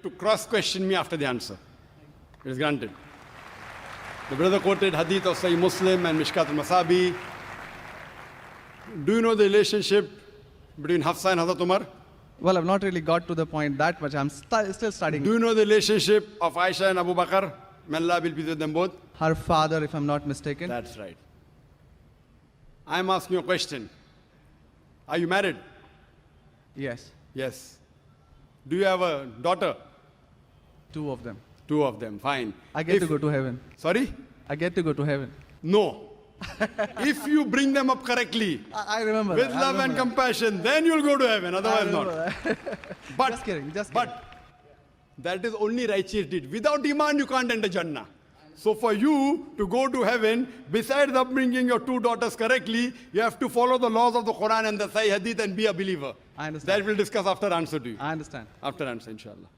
to cross-question me after the answer. It is granted. The brother quoted hadith of Sahih Muslim and Mishkat al-Masabi. Do you know the relationship between Hafsa and Hazrat Umar? Well, I've not really got to the point that much. I'm still studying. Do you know the relationship of Aisha and Abu Bakr? May Allah be pleased with them both. Her father, if I'm not mistaken. That's right. I'm asking you a question. Are you married? Yes, Yes. Do you have a daughter? 2 of them. 2 of them. Fine. I get to go to heaven. Sorry? I get to go to heaven. No. If you bring them up correctly, I remember with that. love and compassion, then you'll go to heaven. Otherwise not. But, Just kidding. but that is only righteous deed. Without iman, you can't enter Jannah. So for you to go to heaven, besides upbringing your 2 daughters correctly, you have to follow the laws of the Quran and the Sahih Hadith and be a believer. I understand. That we'll discuss after answer to you. I understand. After answer, inshallah.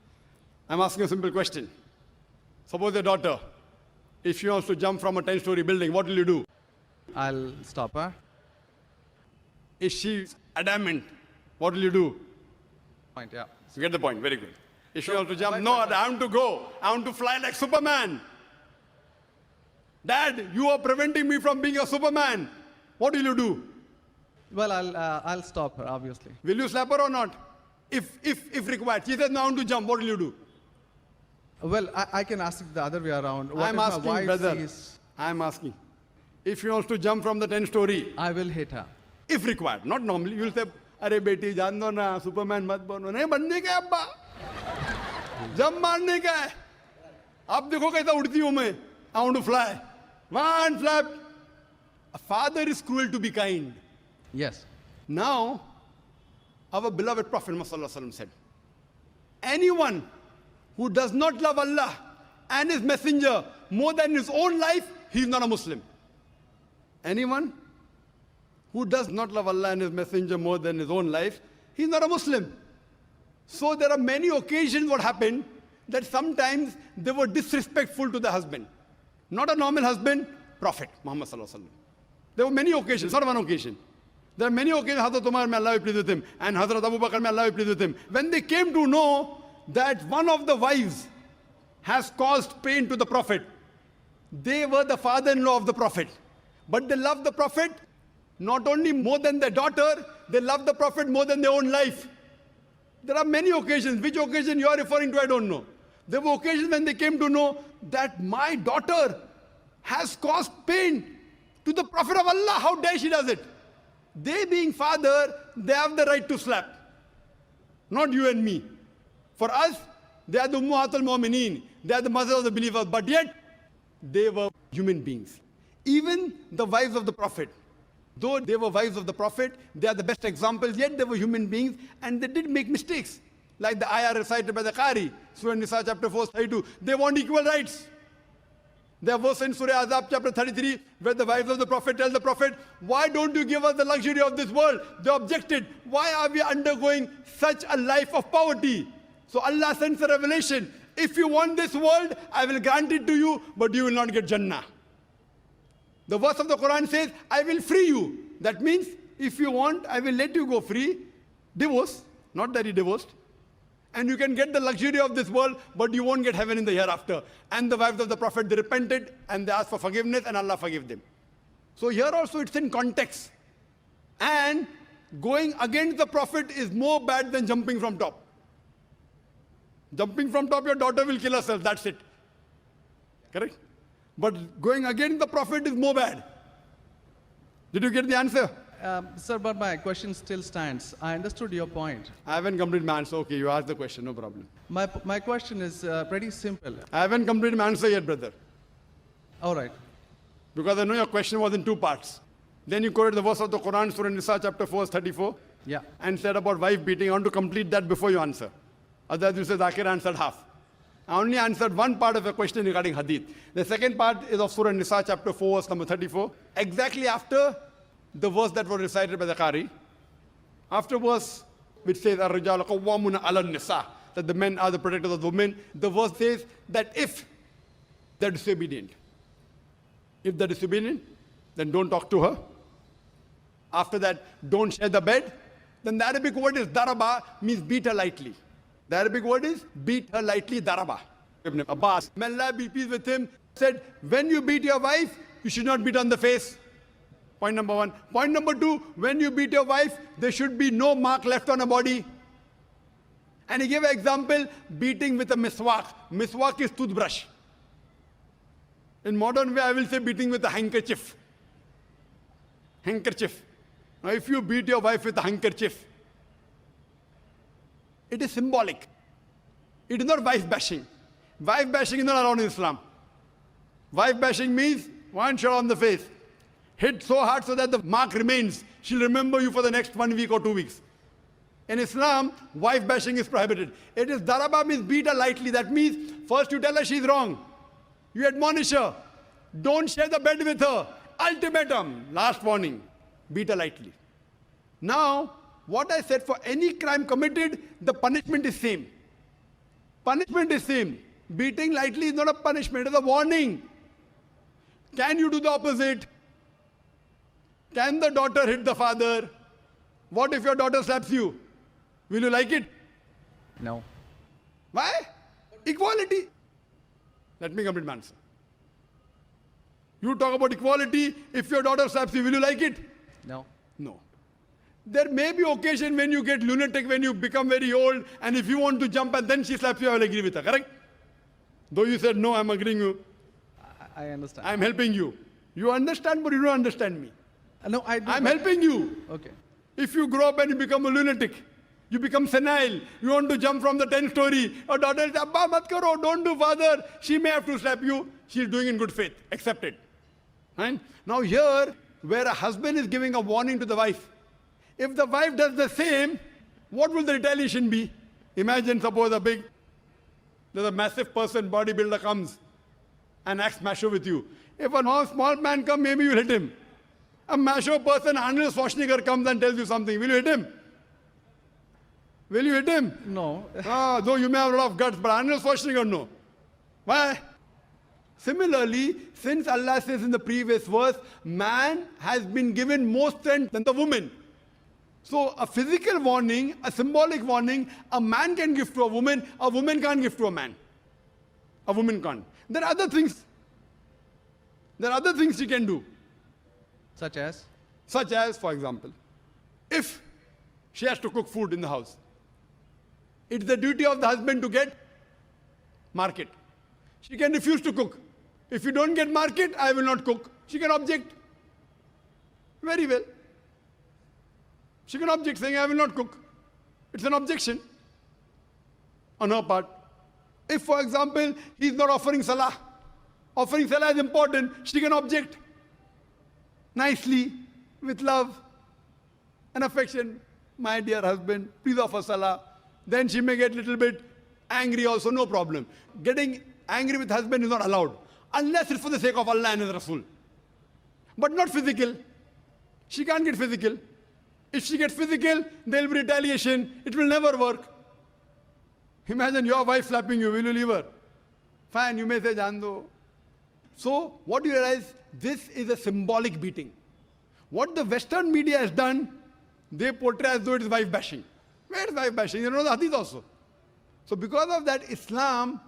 I'm asking a simple question. Suppose your daughter, if she wants to jump from a 10-story building, what will you do? I'll stop her. Is she adamant? What will you do? Point, yeah. You get the point. Very good. If she wants to jump, no, I want to go. I want to fly like Superman. Dad, you are preventing me from being a Superman. What will you do? Well, I'll stop her, obviously. Will you slap her or not? If required. She says, no, I want to jump. What will you do? Well, I can ask it the other way around. What I'm if my asking, wife brother. sees- I'm asking. If she wants to jump from the 10-story, I will hit her. if required, not normally, you'll say, अरे बेटी जान दो ना, Superman मत बनो. नहीं बनने का है अब्बा. जंप मारने का है. अब देखो कैसा उड़ती हूं मैं. I want to fly. One flap. A father is cruel to be kind. Yes. Now, our beloved Prophet Muhammad said, anyone who does not love Allah and His Messenger more than his own life, he is not a Muslim. Anyone who does not love Allah and His Messenger more than his own life, he is not a Muslim. So there are many occasions what happened that sometimes they were disrespectful to the husband. Not a normal husband, Prophet Muhammad sallallahu alaihi wasallam. There were many occasions, not one occasion. There are many occasions, Hazrat Umar, may Allah be pleased with him, and Hazrat Abu Bakr, may Allah be pleased with him. When they came to know that one of the wives has caused pain to the Prophet, they were the father-in-law of the Prophet. But they loved the Prophet not only more than their daughter, they loved the Prophet more than their own life. There are many occasions. Which occasion you are referring to, I don't know. There were occasions when they came to know that my daughter has caused pain to the Prophet of Allah. How dare she does it? They being father, they have the right to slap. Not you and me. For us, they are the Ummahatul Mu'mineen. They are the mothers of the believers. But yet, they were human beings. Even the wives of the Prophet. Though they were wives of the Prophet, they are the best examples, yet they were human beings and they did make mistakes. Like the ayah recited by the Qari, Surah Nisa chapter 4, 32. They want equal rights. There was in Surah Azab chapter 33, where the wives of the Prophet tell the Prophet, why don't you give us the luxury of this world? They objected, why are we undergoing such a life of poverty? So Allah sends a revelation. If you want this world, I will grant it to you, but you will not get Jannah. The verse of the Quran says, I will free you. That means, if you want, I will let you go free. Divorce, not that you divorced. And you can get the luxury of this world, but you won't get heaven in the hereafter. And the wives of the Prophet, they repented and they asked for forgiveness and Allah forgave them. So here also it's in context. And going against the Prophet is more bad than jumping from top. Jumping from top, your daughter will kill herself, that's it. Correct? But going against the Prophet is more bad. Did you get the answer? Sir, but my question still stands. I understood your point. I haven't completed my answer. Okay, you asked the question, no problem. My question is pretty simple. I haven't completed my answer yet, brother. All right. Because I know your question was in 2 parts. Then you quoted the verse of the Quran, Surah Nisa, chapter 4, 34. Yeah. And said about wife beating. I want to complete that before you answer. Otherwise, you say Zakir answered half. I only answered one part of your question regarding hadith. The second part is of Surah Nisa, chapter 4, verse number 34. Exactly after the verse that was recited by the Qari. After verse which says, Ar-Rijalu Qawwamuna 'ala an-Nisa, that the men are the protectors of the women. The verse says that if they're disobedient, then don't talk to her. After that, don't share the bed. Then the Arabic word is daraba, means beat her lightly. The Arabic word is beat her lightly, daraba. Ibn Abbas, may Allah be pleased with him, said, when you beat your wife, you should not beat on the face. Point number one. Point number two, when you beat your wife, there should be no mark left on her body. And he gave an example, beating with a miswak. Miswak is toothbrush. In modern way, I will say beating with a handkerchief. Handkerchief. Now, if you beat your wife with a handkerchief, it is symbolic. It is not wife bashing. Wife bashing is not allowed in Islam. Wife bashing means one shot on the face. Hit so hard so that the mark remains. She'll remember you for the next 1 week or 2 weeks. In Islam, wife bashing is prohibited. It is daraba, means beat her lightly. That means first you tell her she's wrong. You admonish her. Don't share the bed with her. Ultimatum. Last warning. Beat her lightly. Now, what I said, for any crime committed, the punishment is same. Punishment is same. Beating lightly is not a punishment, it is a warning. Can you do the opposite? Can the daughter hit the father? What if your daughter slaps you? Will you like it? No. Why? Equality. Let me complete my answer. You talk about equality. If your daughter slaps you, will you like it? No. No. There may be occasion when you get lunatic, when you become very old, and if you want to jump and then she slaps you, I will agree with her, correct? Though you said, no, I'm agreeing you. I understand. I'm helping you. You understand, but you don't understand me. No, I do. I'm helping you. Okay. If you grow up and you become a lunatic, you become senile, you want to jump from the 10th story, your daughter says, Abba, mat karo, don't do, father. She may have to slap you. She's doing in good faith. Accept it. Right? Now here, where a husband is giving a warning to the wife, if the wife does the same, what will the retaliation be? Imagine, suppose there's a massive person, bodybuilder comes and acts macho with you. If a small man comes, maybe you'll hit him. A macho person, Arnold Schwarzenegger, comes and tells you something. Will you hit him? Will you hit him? No. Though you may have a lot of guts, but Arnold Schwarzenegger, no. Why? Similarly, since Allah says in the previous verse, man has been given more strength than the woman. So a physical warning, a symbolic warning, a man can give to a woman can't give to a man. A woman can't. There are other things. There are other things she can do. Such as? Such as, for example, if she has to cook food in the house, it's the duty of the husband to get market. She can refuse to cook. If you don't get market, I will not cook. She can object. Very well. She can object saying, I will not cook. It's an objection on her part. If, for example, he's not offering salah is important, she can object nicely, with love and affection. My dear husband, please offer salah. Then she may get a little bit angry also, no problem. Getting angry with husband is not allowed, unless it's for the sake of Allah and His Rasul. But not physical. She can't get physical. If she gets physical, there will be retaliation. It will never work. Imagine your wife slapping you. Will you leave her? Fine, you may say, Jando. So, what do you realize? This is a symbolic beating. What the Western media has done, they portray as though it is wife bashing. Where is wife bashing? You know the hadith also. So, because of that, Islam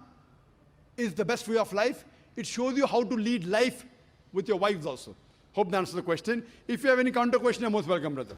is the best way of life. It shows you how to lead life with your wives also. Hope that answers the question. If you have any counter question, you're most welcome, brother.